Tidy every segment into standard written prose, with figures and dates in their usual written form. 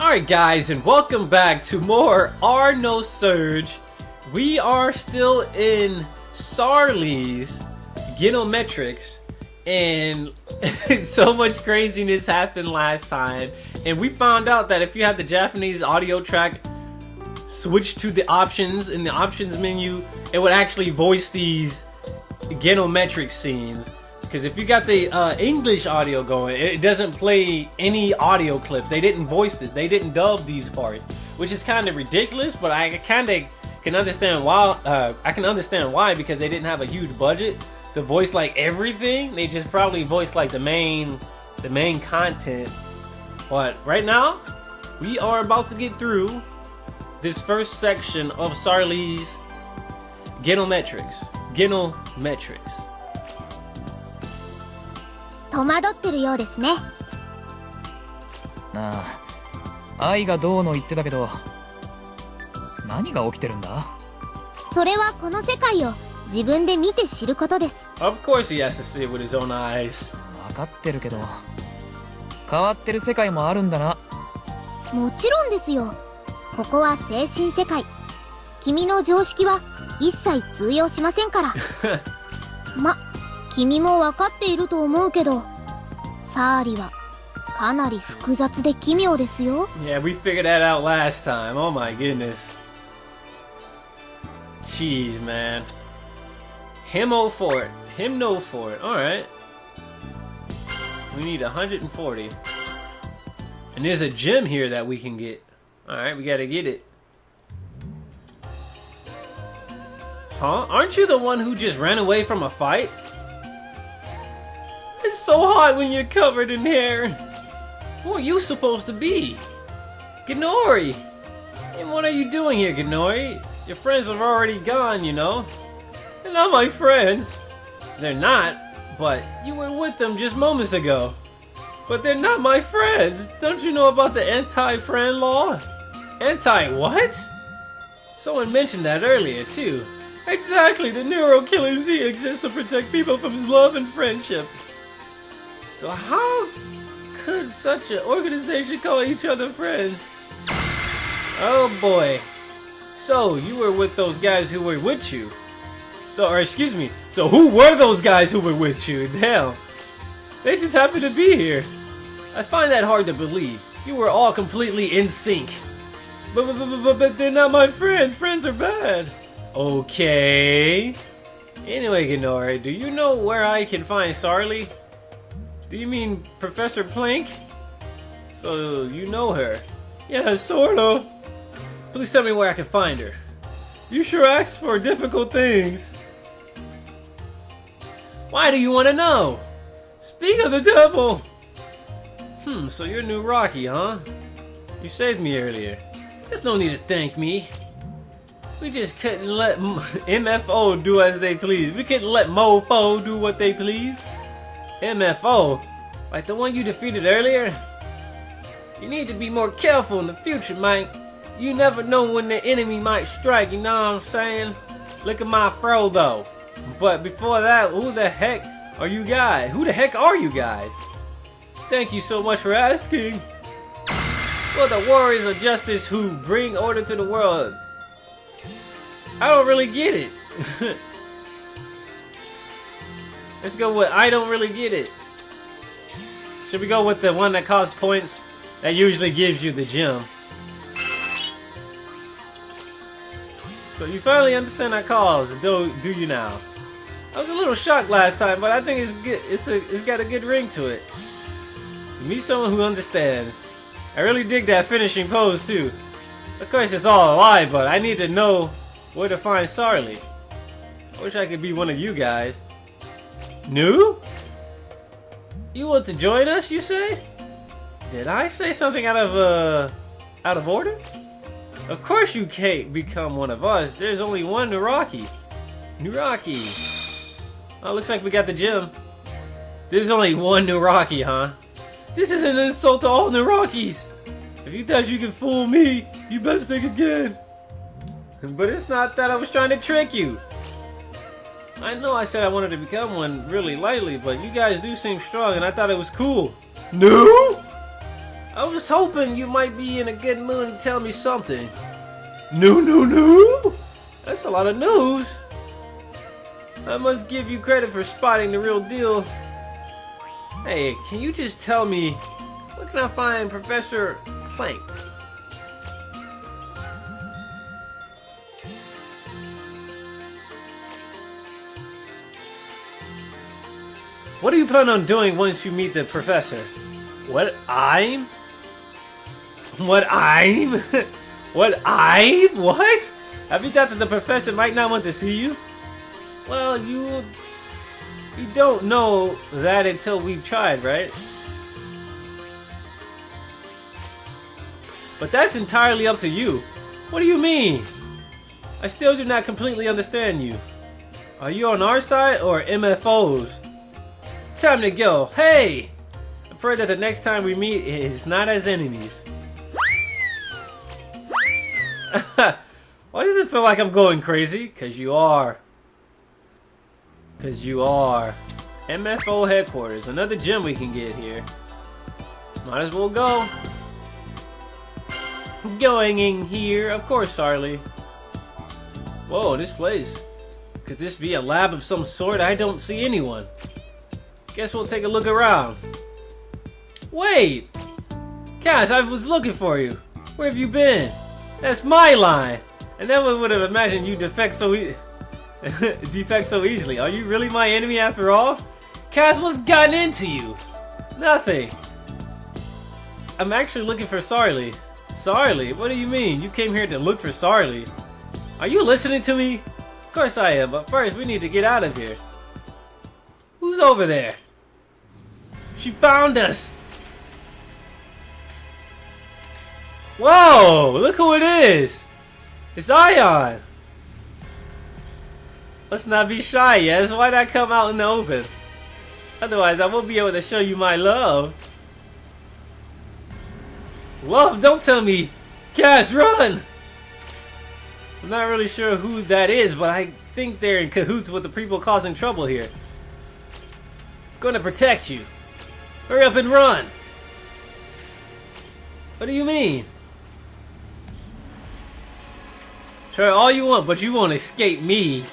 Alright guys, and welcome back to more Nosurge. We are still in Sirlionhart's Genometrics, and so much craziness happened last time, and we found out that if you have the Japanese audio track switch to the options in the options menu, it would actually voice these Genometric scenes. Because if you got the English audio going, it doesn't play any audio clips. They didn't voice this. They didn't dub these parts, which is kind of ridiculous. But I kind of can understand why. I can understand why, because they didn't have a huge budget to voice like everything. They just probably voiced like the main content. But right now, we are about to get through this first section of Sirlionhart's Genometrics. 戸惑ってるようですね。なあ、愛がどうの言ってたけど、何が起きてるんだ？それはこの世界を自分で見て知ることです。Of course he has to see it with his own eyes. 分かってるけど、変わってる世界もあるんだな。もちろんですよ。ここは精神世界。君の常識は一切通用しませんから。君も分かっていると思うけど、サーリはかなり複雑で奇妙ですよ。Yeah, we figured that out last time. Oh my goodness. Jeez, man. Himno for it. Himno for it. Alright. We need 140. And there's a gem here that we can get. Alright, we gotta get it. Huh? Aren't you the one who just ran away from a fight? It's so hot when you're covered in hair. Who are you supposed to be? Gnori! And what are you doing here, Gnori? Your friends are already gone, you know. They're not my friends. They're not, but you were with them just moments ago. But they're not my friends. Don't you know about the anti-friend law? Anti-what? Someone mentioned that earlier, too. Exactly, the Neuro Killer Z exists to protect people from love and friendship. So how could such an organization call each other friends? Oh boy. So you were with those guys who were with you. So who were those guys who were with you? Damn. They just happened to be here. I find that hard to believe. You were all completely in sync. But they're not my friends. Friends are bad. Okay. Anyway, Gnori, do you know where I can find Sirli? Do you mean Professor Plank? So, you know her. Yeah, sort of. Please tell me where I can find her. You sure asked for difficult things. Why do you want to know? Speak of the devil! So you're new Rocky, huh? You saved me earlier. There's no need to thank me. We just couldn't let MFO do as they please. We couldn't let MoFo do what they please. MFO? Like the one you defeated earlier? You need to be more careful in the future, Mike. You never know when the enemy might strike, you know what I'm saying? Look at my Frodo. But before that, who the heck are you guys? Who the heck are you guys? Thank you so much for asking. Well, the warriors of justice who bring order to the world. I don't really get it. Let's go with I don't really get it. Should we go with the one that costs points? That usually gives you the gem. So you finally understand that cause, do you now? I was a little shocked last time, but I think it's good. It's got a good ring to it. To meet someone who understands. I really dig that finishing pose too. Of course it's all a lie, but I need to know where to find Sirli. I wish I could be one of you guys. New? You want to join us, you say? Did I say something out of order? Of course you can't become one of us. There's only one Nuraki. Nuraki. Oh, looks like we got the gem. There's only one Nuraki, huh? This is an insult to all Nurakis. If you thought you could fool me, you best think again. But it's not that I was trying to trick you. I know I said I wanted to become one really lightly, but you guys do seem strong and I thought it was cool. No? I was hoping you might be in a good mood to tell me something. No. That's a lot of news. I must give you credit for spotting the real deal. Hey, can you just tell me, where can I find Professor Plank? What do you plan on doing once you meet the professor? What I'm? What? Have you thought that the professor might not want to see you? Well, you don't know that until we've tried, right? But that's entirely up to you. What do you mean? I still do not completely understand you. Are you on our side or MFO's? Time to go. Hey! I pray that the next time we meet is not as enemies. Why does it feel like I'm going crazy? Cause you are. MFO headquarters. Another gem we can get here. Might as well go. Going in here. Of course, Sharly. Whoa, this place. Could this be a lab of some sort? I don't see anyone. Guess we'll take a look around. Wait! Cass, I was looking for you. Where have you been? That's my line! I never would have imagined you defect so easily. Are you really my enemy after all? Cass, what's gotten into you? Nothing. I'm actually looking for Sharly. Sharly? What do you mean? You came here to look for Sharly? Are you listening to me? Of course I am, but first we need to get out of here. Who's over there? She found us! Whoa! Look who it is! It's Ion! Let's not be shy, yes? Why not come out in the open? Otherwise I won't be able to show you my love. Love? Don't tell me! Cass, run! I'm not really sure who that is, but I think they're in cahoots with the people causing trouble here. Gonna protect you. Hurry up and run. What do you mean? Try all you want, but you won't escape me.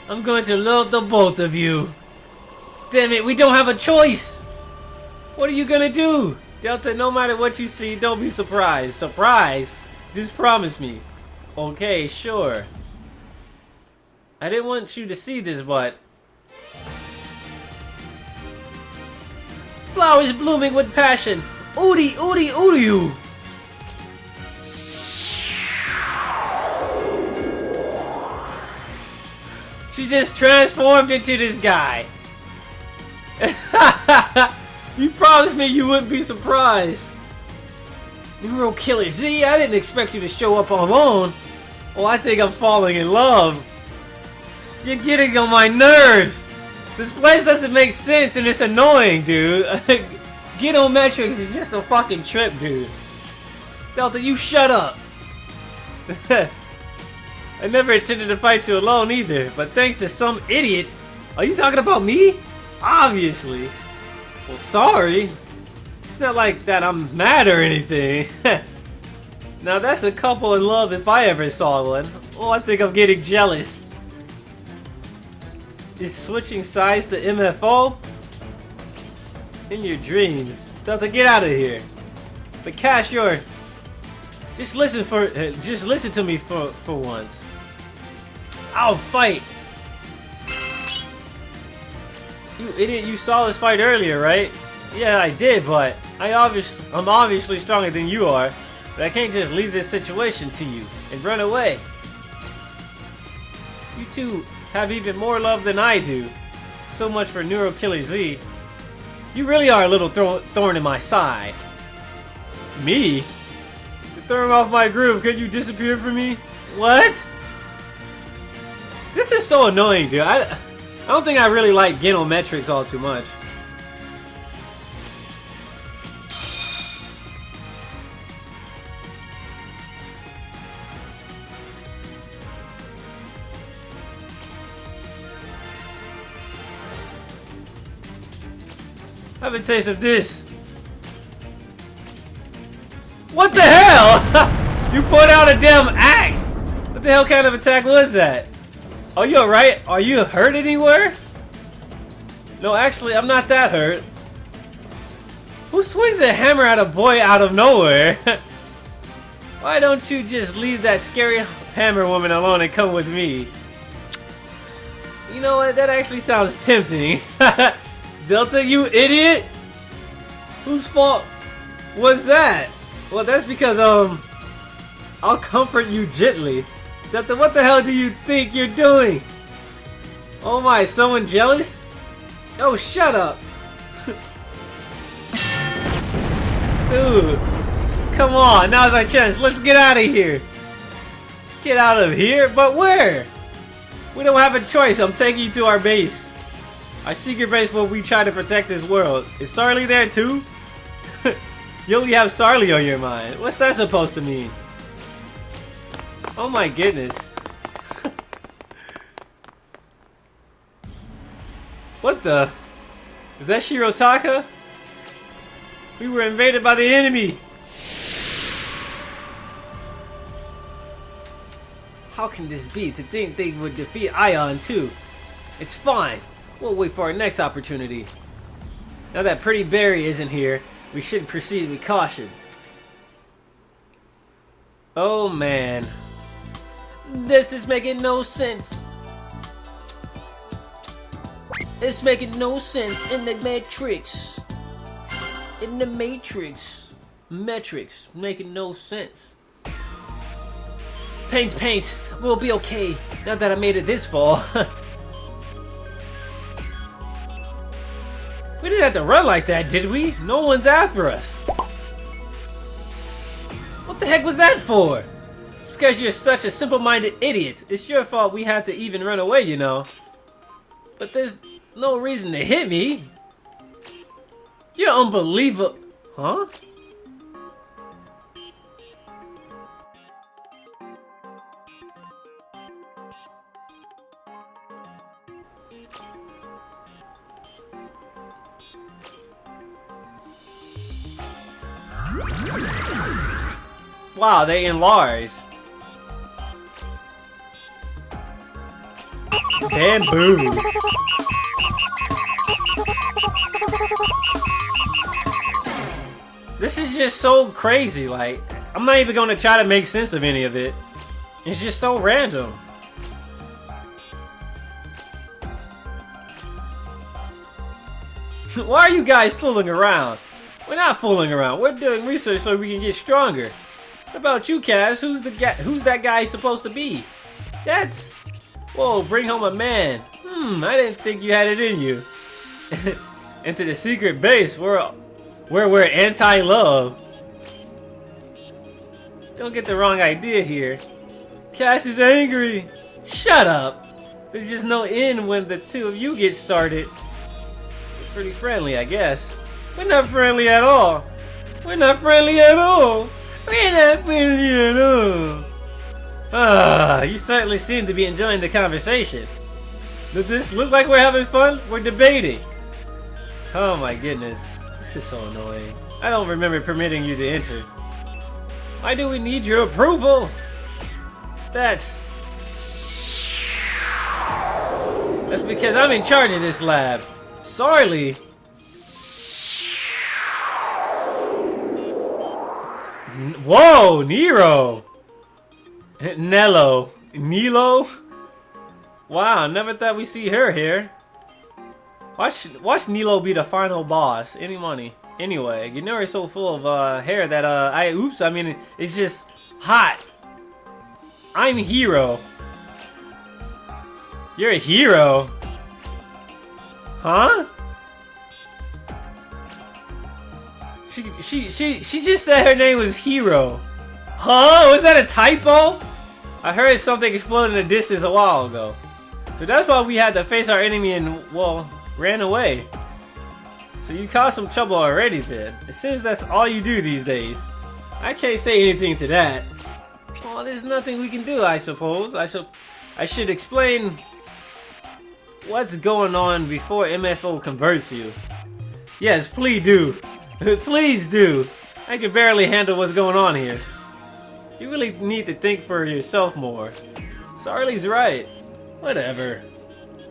I'm going to love the both of you. Damn it, we don't have a choice. What are you gonna do? Delta, no matter what you see, don't be surprised. Surprised? Just promise me. Okay, sure. I didn't want you to see this, but... Flowers blooming with passion. Oodie, oodie, oodie. She just transformed into this guy. You promised me you wouldn't be surprised. Neural Killer Z, I didn't expect you to show up alone. Oh, I think I'm falling in love. You're getting on my nerves. This place doesn't make sense and it's annoying, dude. Gometric is just a fucking trip, dude. Delta, you shut up. I never intended to fight you alone either, but thanks to some idiot. Are you talking about me? Obviously. Well, sorry. It's not like that I'm mad or anything. Now that's a couple in love if I ever saw one. Oh, I think I'm getting jealous. Is switching sides to MFO? In your dreams. Delta, get out of here. But Cash, just listen to me for once. I'll fight. You idiot, you saw this fight earlier, right? Yeah, I did, but I'm obviously stronger than you are. But I can't just leave this situation to you and run away. You two have even more love than I do. So much for Neural Killer Z. You really are a little thorn in my side. Me? You're throwing off my groove. Can you disappear from me? What? This is so annoying, dude. I don't think I really like Genometrics all too much. Have a taste of this. You pulled out a damn axe! What the hell kind of attack was that? Are you alright? Are you hurt anywhere? No, actually, I'm not that hurt. Who swings a hammer at a boy out of nowhere? Why don't you just leave that scary hammer woman alone and come with me? You know what? That actually sounds tempting. Delta, you idiot! Whose fault was that? Well, that's because, I'll comfort you gently. Delta, what the hell do you think you're doing? Oh my, someone jealous? Oh, shut up! Dude, come on, now's our chance. Let's get out of here. Get out of here? But where? We don't have a choice. I'm taking you to our base. Our secret base where we try to protect this world. Is Sirli there too? You only have Sirli on your mind. What's that supposed to mean? Oh my goodness. What the? Is that Shirotaka? We were invaded by the enemy! How can this be? To think they would defeat Ion too. It's fine. We'll wait for our next opportunity. Now that Pretty Berry isn't here, we should proceed with caution. Oh man. This is making no sense. It's making no sense in the Matrix. In the Matrix. Metrics. Making no sense. Paint, paint. We'll be okay. Now that I made it this far. We didn't have to run like that, did we? No one's after us. What the heck was that for? It's because you're such a simple-minded idiot. It's your fault we had to even run away, you know. But there's no reason to hit me. You're unbelievable. Huh? Wow, they enlarged. Bamboo. This is just so crazy, like, I'm not even gonna try to make sense of any of it. It's just so random. Why are you guys fooling around? We're not fooling around. We're doing research so we can get stronger. What about you, Cass? Who's that guy supposed to be? That's... Whoa, bring home a man. I didn't think you had it in you. Into the secret base where we're anti-love. Don't get the wrong idea here. Cass is angry. Shut up. There's just no end when the two of you get started. It's pretty friendly, I guess. We're not friendly at all. We're not friendly at all. We're not friendly at all. Ah, you certainly seem to be enjoying the conversation. Does this look like we're having fun? We're debating. Oh my goodness. This is so annoying. I don't remember permitting you to enter. Why do we need your approval? That's because I'm in charge of this lab. Sorry. Whoa, Nero. Nilo. Wow, never thought we'd see her here. Watch Nilo be the final boss. Any money. Anyway, Genori's so full of hair that it's just hot. I'm a hero. You're a hero. Huh? She just said her name was Hero. Huh? Was that a typo? I heard something explode in the distance a while ago. So that's why we had to face our enemy and, well, ran away. So you caused some trouble already then. It seems that's all you do these days. I can't say anything to that. Well, there's nothing we can do, I suppose. I should explain what's going on before MFO converts you. Yes, please do. Please do. I can barely handle what's going on here. You really need to think for yourself more. Sarley's right. Whatever.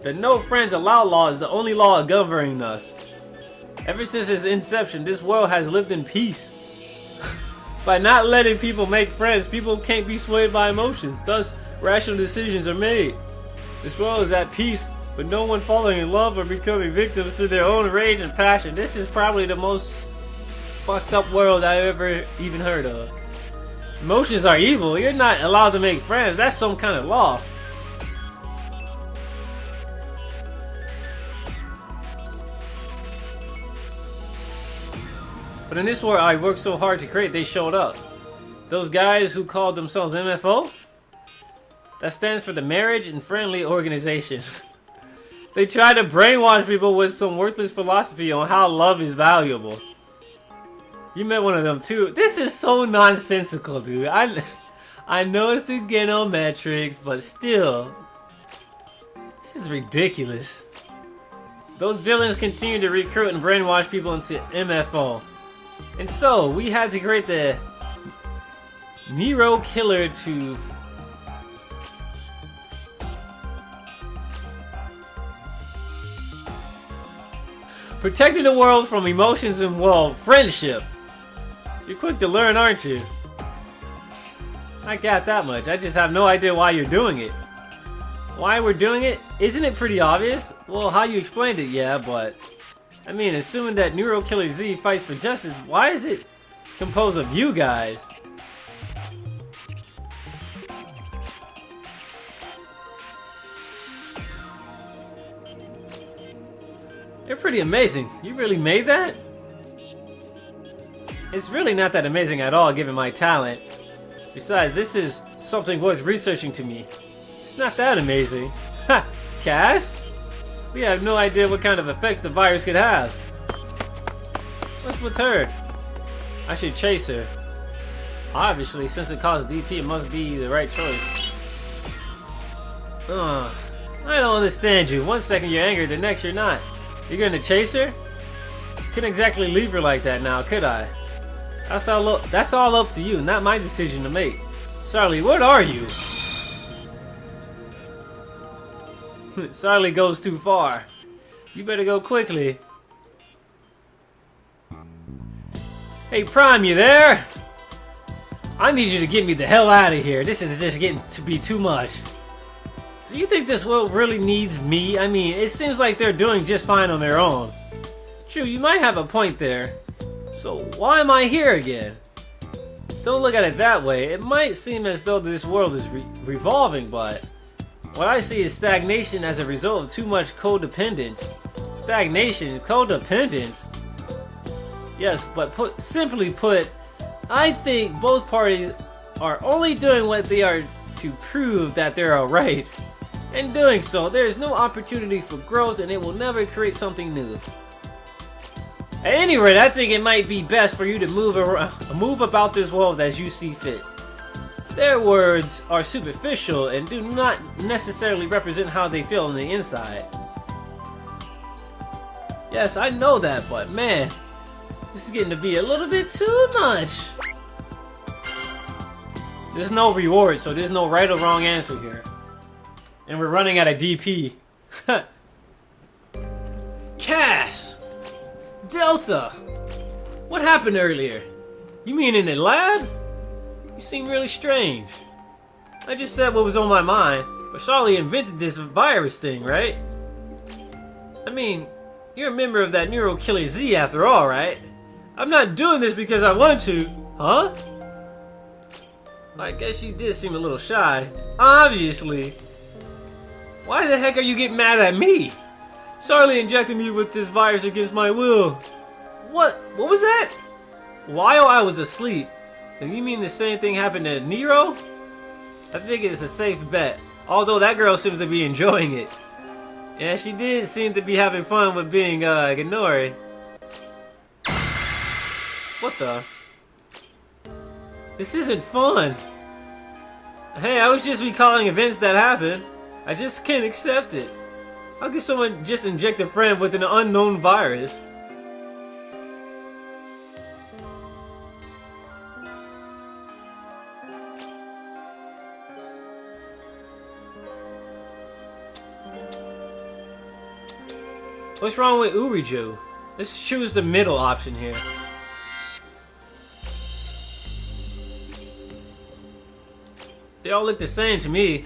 The no friends allowed law is the only law governing us. Ever since its inception, this world has lived in peace. By not letting people make friends, people can't be swayed by emotions. Thus, rational decisions are made. This world is at peace, with no one falling in love or becoming victims to their own rage and passion. This is probably the most fucked up world I've ever even heard of. Emotions are evil. You're not allowed to make friends. That's some kind of law. But in this world I worked so hard to create, they showed up. Those guys who called themselves MFO? That stands for the Marriage and Friendly Organization. They try to brainwash people with some worthless philosophy on how love is valuable. You met one of them too. This is so nonsensical, dude. I know it's the Gometrics, but still. This is ridiculous. Those villains continue to recruit and brainwash people into MFO. And so, we had to create the Nero Killer to protecting the world from emotions and, well, friendship. You're quick to learn, aren't you? I got that much. I just have no idea why you're doing it. Why we're doing it? Isn't it pretty obvious? Well, how you explained it, yeah, but I mean, assuming that Neuro Killer Z fights for justice, why is it composed of you guys? You're pretty amazing. You really made that? It's really not that amazing at all, given my talent. Besides, this is something worth researching to me. It's not that amazing. Ha! Cass? We have no idea what kind of effects the virus could have. What's with her? I should chase her. Obviously, since it caused DP, it must be the right choice. I don't understand you. One second you're angry, the next you're not. You're gonna chase her? Couldn't exactly leave her like that now, could I? That's all up to you, not my decision to make. Sirly, what are you? Sirly goes too far. You better go quickly. Hey Prime, you there? I need you to get me the hell out of here. This is just getting to be too much. Do you think this world really needs me? I mean, it seems like they're doing just fine on their own. True, you might have a point there. So why am I here again? Don't look at it that way. It might seem as though this world is revolving, but what I see is stagnation as a result of too much codependence. Stagnation? Codependence? Yes, but simply put, I think both parties are only doing what they are to prove that they're alright. In doing so, there is no opportunity for growth and it will never create something new. At any rate, I think it might be best for you to move about this world as you see fit. Their words are superficial and do not necessarily represent how they feel on the inside. Yes, I know that, but man, this is getting to be a little bit too much. There's no reward, so there's no right or wrong answer here. And we're running out of DP. Cass! Delta! What happened earlier? You mean in the lab? You seem really strange. I just said what was on my mind, but Sharl invented this virus thing, right? I mean, you're a member of that Neuro Killer Z after all, right? I'm not doing this because I want to, huh? I guess you did seem a little shy. Obviously. Why the heck are you getting mad at me? Sharl injected me with this virus against my will. What? What was that? While I was asleep. And you mean the same thing happened to Nero? I think it's a safe bet. Although that girl seems to be enjoying it. Yeah, she did seem to be having fun with being Ginori. What the? This isn't fun. Hey, I was just recalling events that happened. I just can't accept it. How could someone just inject a friend with an unknown virus? What's wrong with Uriju? Let's choose the middle option here. They all look the same to me.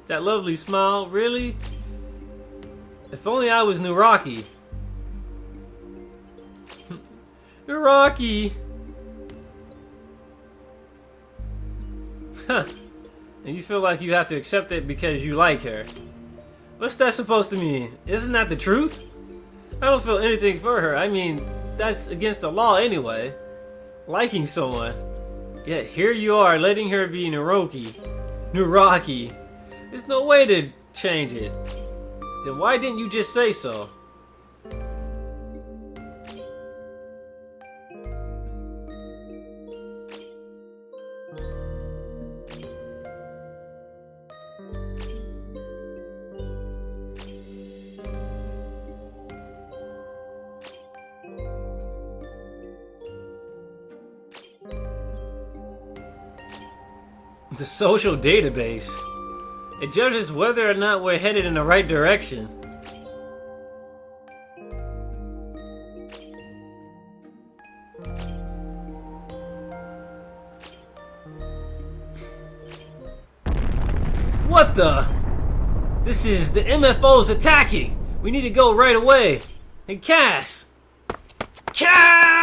That lovely smile, really? If only I was Nuraki. Nuraki! Huh. And you feel like you have to accept it because you like her. What's that supposed to mean? Isn't that the truth? I don't feel anything for her. I mean, that's against the law anyway. Liking someone. Yet here you are letting her be Nuraki. There's no way to change it. Then why didn't you just say so? The social database. It judges whether or not we're headed in the right direction. What the? This is the MFO's attacking! We need to go right away! Hey, Cass! Cass!